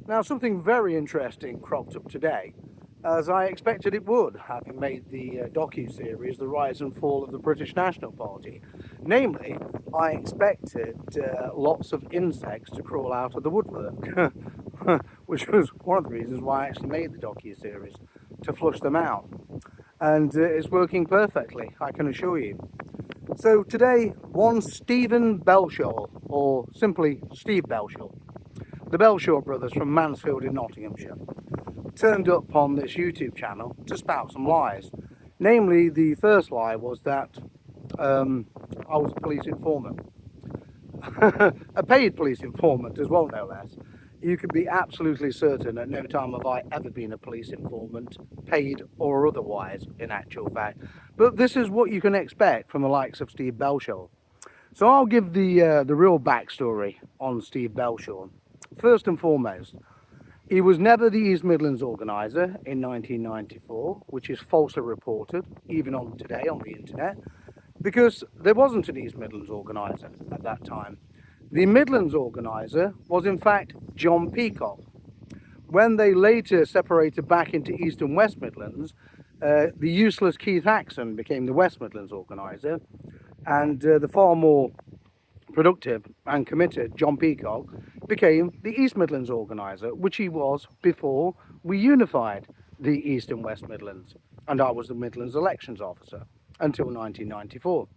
Now, something very interesting cropped up today, as I expected it would, having made the docu-series The Rise and Fall of the British National Party. Namely, I expected lots of insects to crawl out of the woodwork, which was one of the reasons why I actually made the docu-series, to flush them out. And it's working perfectly, I can assure you. So today, one Stephen Belshaw, or simply Steve Belshaw, the Belshaw brothers from Mansfield in Nottinghamshire, turned up on this YouTube channel to spout some lies. Namely, the first lie was that I was a police informant. A paid police informant as well, no less. You can be absolutely certain at no time have I ever been a police informant, paid or otherwise, in actual fact. But this is what you can expect from the likes of Steve Belshaw. So I'll give the real backstory on Steve Belshaw. First and foremost, he was never the East Midlands organiser in 1994, which is falsely reported, even on today on the internet, because there wasn't an East Midlands organiser at that time. The Midlands organiser was in fact John Peacock. When they later separated back into East and West Midlands, the useless Keith Haxon became the West Midlands organiser, and the far more productive and committed John Peacock became the East Midlands organiser, which he was before we unified the East and West Midlands, and I was the Midlands elections officer until 1994.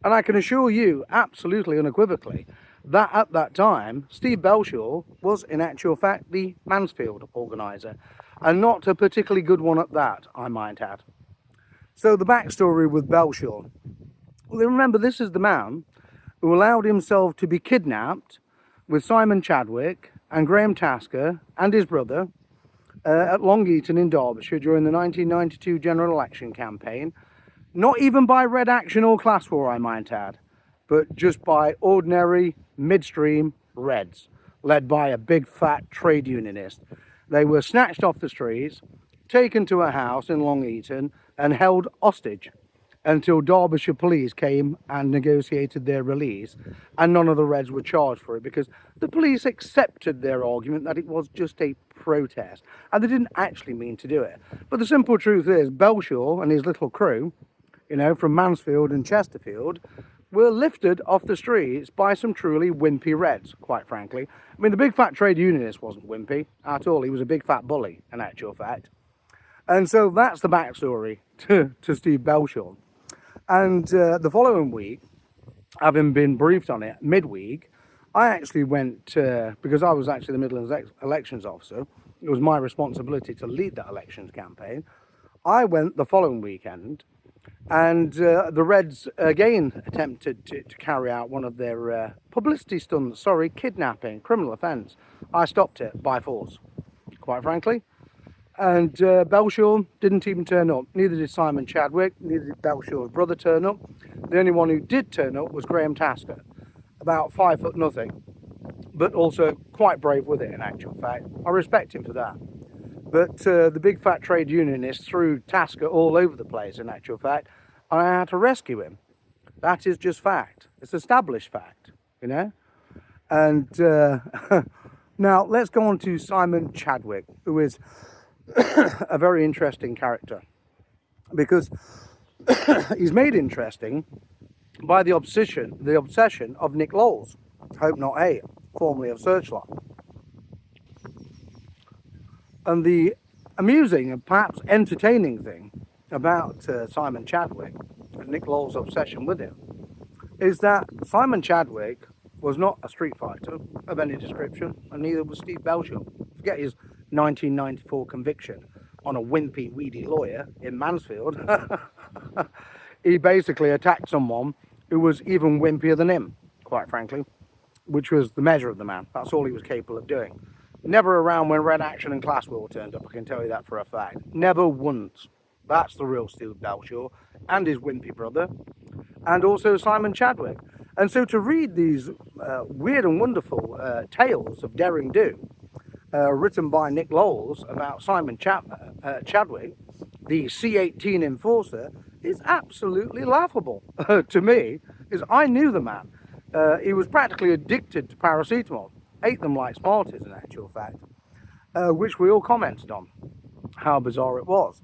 And I can assure you absolutely unequivocally that at that time Steve Belshaw was in actual fact the Mansfield organiser, and not a particularly good one at that, I might add. So the backstory with Belshaw, well, remember, this is the man who allowed himself to be kidnapped with Simon Chadwick and Graham Tasker and his brother at Long Eaton in Derbyshire during the 1992 general election campaign, not even by Red Action or Class War, I might add, but just by ordinary midstream Reds, led by a big fat trade unionist. They were snatched off the streets, taken to a house in Long Eaton and held hostage until Derbyshire police came and negotiated their release, and none of the Reds were charged for it because the police accepted their argument that it was just a protest and they didn't actually mean to do it. But the simple truth is, Belshaw and his little crew, you know, from Mansfield and Chesterfield, were lifted off the streets by some truly wimpy Reds, quite frankly. I mean, the big fat trade unionist wasn't wimpy at all. He was a big fat bully, in actual fact. And so that's the backstory to Steve Belshaw. And the following week, having been briefed on it midweek, I actually went, because I was actually the Midlands elections officer, it was my responsibility to lead that elections campaign. I went the following weekend, and the Reds again attempted to carry out one of their publicity stunts, kidnapping, criminal offence. I stopped it by force, quite frankly. And Belshaw didn't even turn up. Neither did Simon Chadwick, neither did Belshaw's brother turn up. The only one who did turn up was Graham Tasker, about 5'0", but also quite brave with it in actual fact. I respect him for that. But the big fat trade unionist threw Tasker all over the place in actual fact, and I had to rescue him. That is just fact. It's established fact, you know. And now let's go on to Simon Chadwick, who is a very interesting character, because he's made interesting by the obsession of Nick Lowles, Hope Not Hate, formerly of Searchlight. And the amusing and perhaps entertaining thing about Simon Chadwick and Nick Lowles' obsession with him is that Simon Chadwick was not a street fighter of any description, and neither was Steve Belshaw. Forget his 1994 conviction on a wimpy, weedy lawyer in Mansfield. He basically attacked someone who was even wimpier than him, quite frankly, which was the measure of the man. That's all he was capable of doing. Never around when Red Action and Class War turned up, I can tell you that for a fact. Never once. That's the real Steve Belshaw, and his wimpy brother, and also Simon Chadwick. And so to read these weird and wonderful tales of daring do, written by Nick Lowles about Simon Chadwick, the C18 enforcer, is absolutely laughable to me, because I knew the man. He was practically addicted to paracetamol, ate them like Smarties in actual fact. which we all commented on how bizarre it was.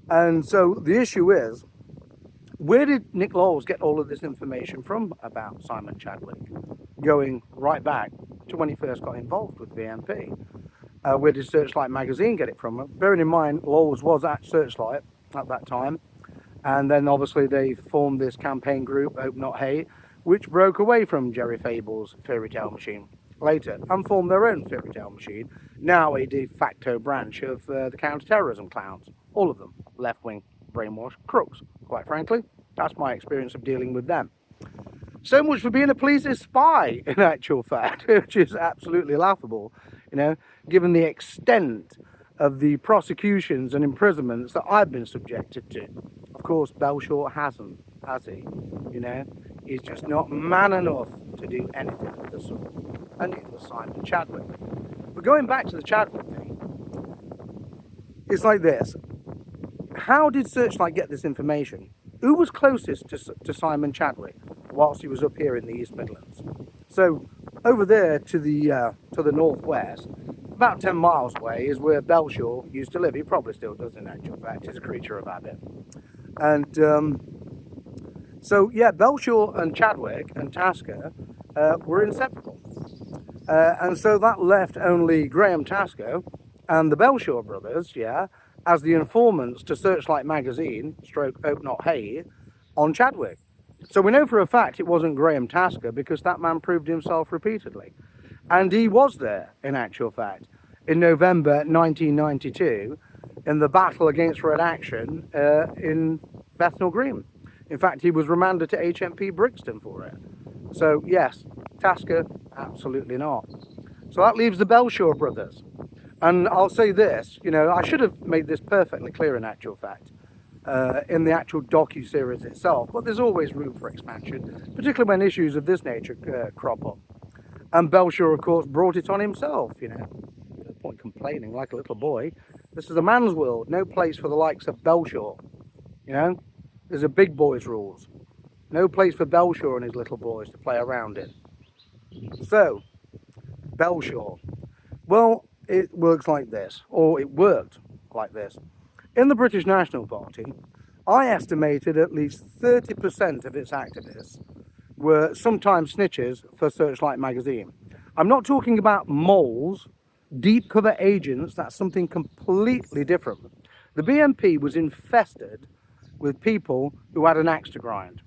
And so the issue is, where did Nick Laws get all of this information from about Simon Chadwick, going right back to when he first got involved with BNP? Where did Searchlight magazine get it from? Bearing in mind, Laws was at Searchlight at that time, and then obviously they formed this campaign group, Hope Not Hate, which broke away from Jerry Fable's Fairy Tale Machine later and formed their own Fairy Tale Machine, now a de facto branch of the counter-terrorism clowns. All of them left-wing brainwashed crooks, quite frankly. That's my experience of dealing with them. So much for being a police spy, in actual fact, which is absolutely laughable, you know, given the extent of the prosecutions and imprisonments that I've been subjected to. Of course, Belshaw hasn't, has he? You know, he's just not man enough to do anything of the sort. And neither was Simon Chadwick. But going back to the Chadwick thing, it's like this. How did Searchlight get this information? Who was closest to Simon Chadwick whilst he was up here in the East Midlands? So over there to the northwest, about 10 miles away, is where Belshaw used to live. He probably still does in actual fact. He's a creature of habit. And so yeah, Belshaw and Chadwick and Tasker were inseparable. And so that left only Graham Tasker and the Belshaw brothers, yeah, as the informants to Searchlight magazine, stroke Hope Not Hate, on Chadwick. So we know for a fact it wasn't Graham Tasker, because that man proved himself repeatedly. And he was there, in actual fact, in November 1992, in the battle against Red Action in Bethnal Green. In fact, he was remanded to HMP Brixton for it. So yes, Tasker, absolutely not. So that leaves the Belshaw brothers. And I'll say this, you know, I should have made this perfectly clear in actual fact, in the actual docu-series itself, but there's always room for expansion, particularly when issues of this nature crop up. And Belshaw, of course, brought it on himself, you know. No point complaining like a little boy. This is a man's world, no place for the likes of Belshaw, you know. There's a big boy's rules. No place for Belshaw and his little boys to play around in. So, Belshaw. Well, it works like this, or it worked like this. In the British National Party, I estimated at least 30% of its activists were sometimes snitches for Searchlight magazine. I'm not talking about moles, deep cover agents, that's something completely different. The BNP was infested with people who had an axe to grind.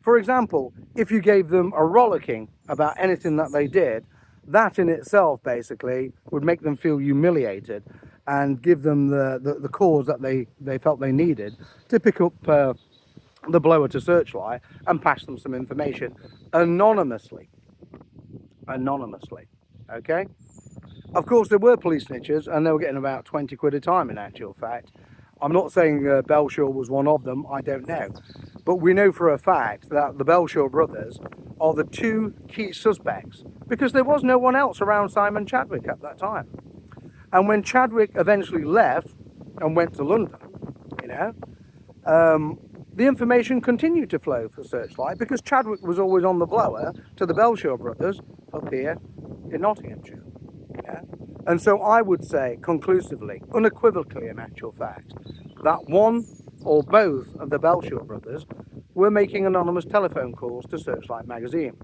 For example, if you gave them a rollicking about anything that they did, that in itself basically would make them feel humiliated and give them the cause that they felt they needed to pick up the blower to Searchlight and pass them some information anonymously. Okay? Of course, there were police snitches, and they were getting about 20 quid a time in actual fact. I'm not saying Belshaw was one of them, I don't know. But we know for a fact that the Belshaw brothers are the two key suspects, because there was no one else around Simon Chadwick at that time. And when Chadwick eventually left and went to London, you know, the information continued to flow for Searchlight, because Chadwick was always on the blower to the Belshaw brothers up here in Nottinghamshire. Yeah? And so I would say conclusively, unequivocally in actual fact, that one or both of the Belshaw brothers were making anonymous telephone calls to Searchlight magazine.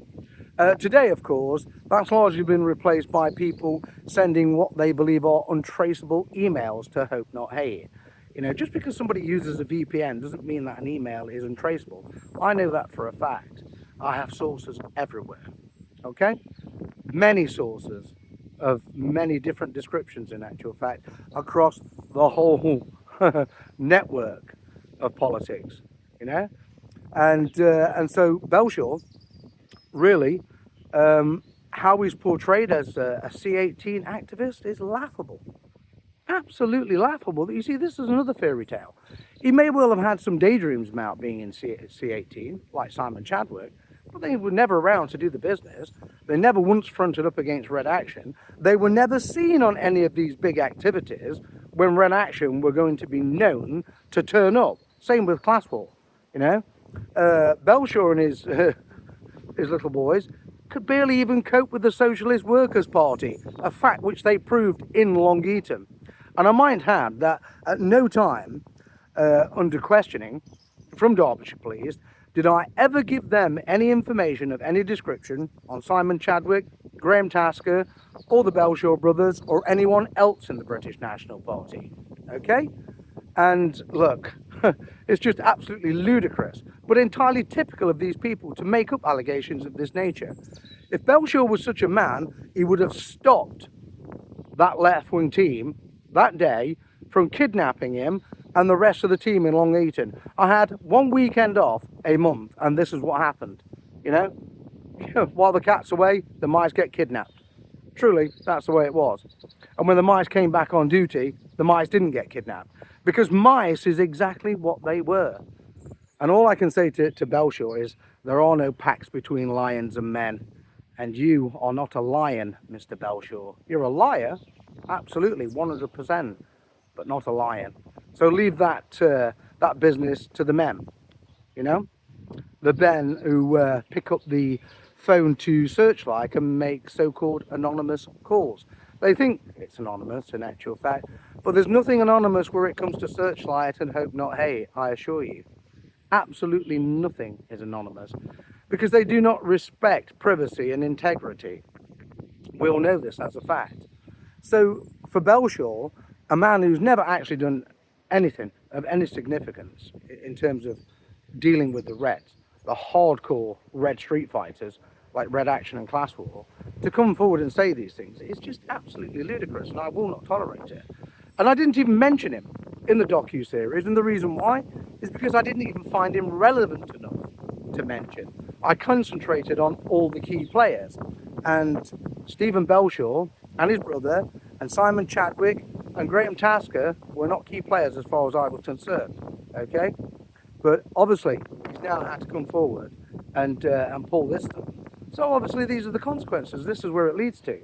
Today, of course, that's largely been replaced by people sending what they believe are untraceable emails to Hope Not Hate. You know, just because somebody uses a VPN doesn't mean that an email is untraceable. I know that for a fact. I have sources everywhere, okay? Many sources of many different descriptions in actual fact across the whole network of politics, you know? And so Belshaw, really, how he's portrayed as a C18 activist is laughable. Absolutely laughable. You see, this is another fairy tale. He may well have had some daydreams about being in C18, like Simon Chadwick, but they were never around to do the business. They never once fronted up against Red Action. They were never seen on any of these big activities when Red Action were going to be known to turn up. Same with Class War, you know. Belshaw and his little boys could barely even cope with the Socialist Workers' Party, a fact which they proved in Long Eaton. And I might add that at no time, under questioning from Derbyshire Police, did I ever give them any information of any description on Simon Chadwick, Graham Tasker, or the Belshaw brothers, or anyone else in the British National Party. Okay? And look, it's just absolutely ludicrous, but entirely typical of these people to make up allegations of this nature. If Belshaw was such a man, he would have stopped that left-wing team that day from kidnapping him and the rest of the team in Long Eaton. I had one weekend off a month, and this is what happened. You know, while the cat's away, the mice get kidnapped. Truly, that's the way it was. And when the mice came back on duty, the mice didn't get kidnapped, because mice is exactly what they were. And all I can say to Belshaw is, there are no pacts between lions and men. And you are not a lion, Mr. Belshaw. You're a liar, absolutely, 100%, but not a lion. So leave that that business to the men, you know? The men who pick up the phone to Searchlight and make so-called anonymous calls. They think it's anonymous in actual fact, but there's nothing anonymous where it comes to Searchlight and Hope Not Hate, I assure you. Absolutely nothing is anonymous, because they do not respect privacy and integrity. We all know this as a fact. So for Belshaw, a man who's never actually done anything of any significance in terms of dealing with the Reds, the hardcore Red street fighters like Red Action and Class War, to come forward and say these things, it's just absolutely ludicrous, and I will not tolerate it. And I didn't even mention him in the docu-series, and the reason why is because I didn't even find him relevant enough to mention. I concentrated on all the key players, and Stephen Belshaw and his brother and Simon Chadwick and Graham Tasker were not key players as far as I was concerned, okay? But obviously, he's now had to come forward and pull this stuff. So obviously, these are the consequences. This is where it leads to.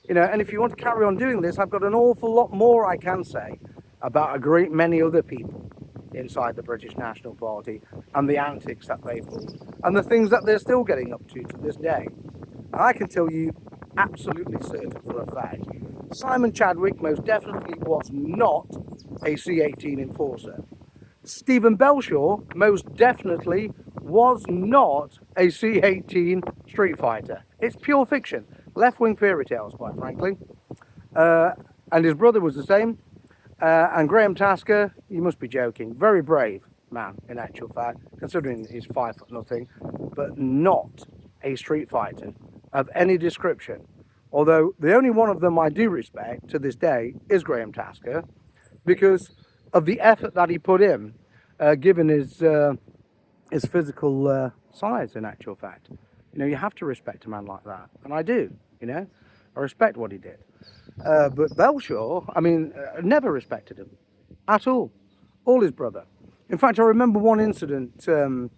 You know, and if you want to carry on doing this, I've got an awful lot more I can say about a great many other people inside the British National Party and the antics that they pulled and the things that they're still getting up to this day. And I can tell you absolutely certain for a fact, Simon Chadwick most definitely was not a C-18 enforcer. Stephen Belshaw most definitely was not a C-18 street fighter. It's pure fiction, left-wing fairy tales, quite frankly. And his brother was the same. And Graham Tasker, you must be joking. Very brave man, in actual fact, considering he's 5'0", but not a street fighter of any description. Although the only one of them I do respect to this day is Graham Tasker, because of the effort that he put in, given his physical size, in actual fact. You know, you have to respect a man like that, and I do, you know. I respect what he did. But Belshaw, I mean, never respected him at all, or his brother. In fact, I remember one incident when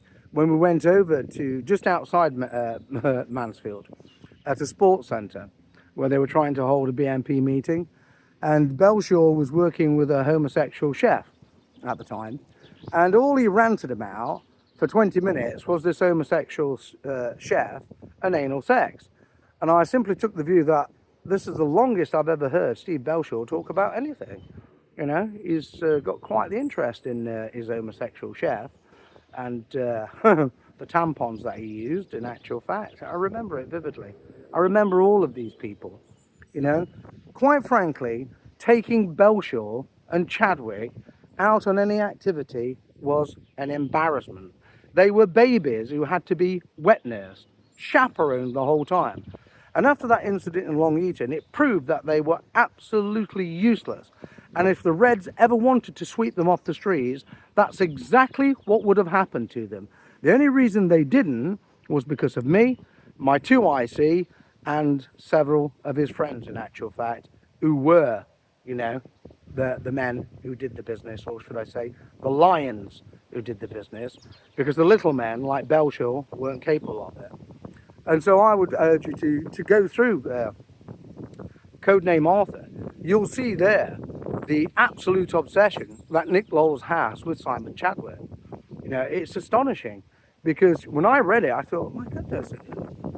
we went over to just outside Mansfield at a sports centre where they were trying to hold a BNP meeting, and Belshaw was working with a homosexual chef at the time, and all he ranted about for 20 minutes was this homosexual chef and anal sex. And I simply took the view that this is the longest I've ever heard Steve Belshaw talk about anything. You know, he's got quite the interest in his homosexual chef and the tampons that he used, in actual fact. I remember it vividly. I remember all of these people, you know. Quite frankly, taking Belshaw and Chadwick out on any activity was an embarrassment. They were babies who had to be wet nursed, chaperoned the whole time. And after that incident in Long Eaton, it proved that they were absolutely useless. And if the Reds ever wanted to sweep them off the streets, that's exactly what would have happened to them. The only reason they didn't was because of me, my 2IC, and several of his friends, in actual fact, who were, you know, the men who did the business, or should I say, the lions who did the business, because the little men, like Belshaw, weren't capable of it. And so I would urge you to go through Codename Arthur. You'll see there the absolute obsession that Nick Lowles has with Simon Chadwick. You know, it's astonishing, because when I read it, I thought, my goodness,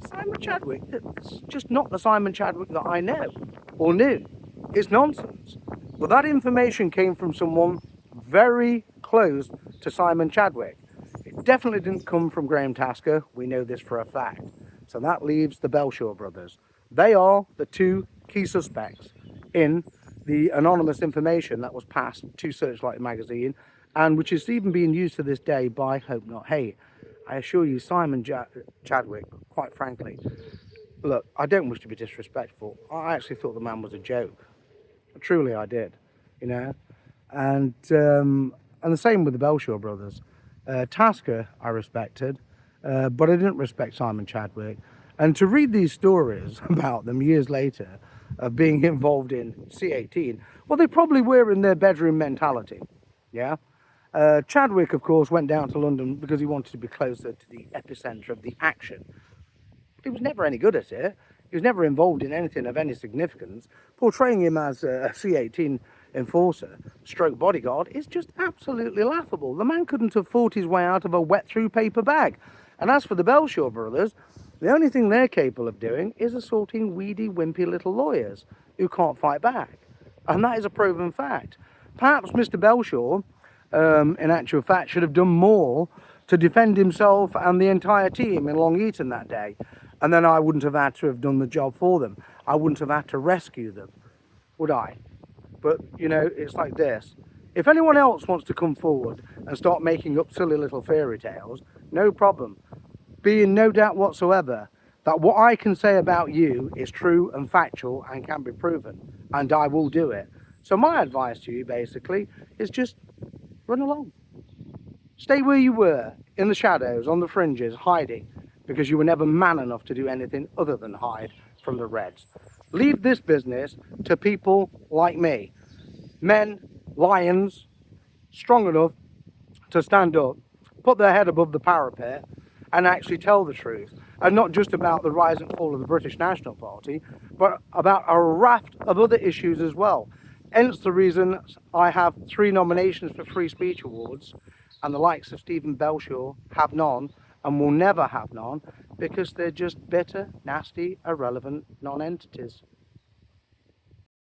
Simon Chadwick, it's just not the Simon Chadwick that I know or knew. It's nonsense. But that information came from someone very close to Simon Chadwick. It definitely didn't come from Graham Tasker. We know this for a fact. So that leaves the Belshaw brothers. They are the two key suspects in the anonymous information that was passed to Searchlight magazine, and which is even being used to this day by Hope Not Hate. I assure you, Simon Chadwick, quite frankly, look, I don't wish to be disrespectful. I actually thought the man was a joke. Truly, I did, you know. And the same with the Belshaw brothers. Tasker, I respected, but I didn't respect Simon Chadwick. And to read these stories about them years later of being involved in C18, well, they probably were in their bedroom mentality, yeah. Chadwick, of course, went down to London because he wanted to be closer to the epicenter of the action. He was never any good at it. He was never involved in anything of any significance. Portraying him as a C18 enforcer, stroke bodyguard, is just absolutely laughable. The man couldn't have fought his way out of a wet-through paper bag. And as for the Belshaw brothers, the only thing they're capable of doing is assaulting weedy, wimpy little lawyers who can't fight back. And that is a proven fact. Perhaps Mr. Belshaw, in actual fact, should have done more to defend himself and the entire team in Long Eaton that day. And then I wouldn't have had to have done the job for them. I wouldn't have had to rescue them, would I? But, you know, it's like this. If anyone else wants to come forward and start making up silly little fairy tales, no problem. Be in no doubt whatsoever that what I can say about you is true and factual and can be proven. And I will do it. So my advice to you, basically, is just run along. Stay where you were, in the shadows, on the fringes, hiding, because you were never man enough to do anything other than hide from the Reds. Leave this business to people like me. Men, lions, strong enough to stand up, put their head above the parapet, and actually tell the truth. And not just about the rise and fall of the British National Party, but about a raft of other issues as well. Hence the reason I have 3 nominations for Free Speech Awards, and the likes of Stephen Belshaw have none and will never have none, because they're just bitter, nasty, irrelevant non-entities.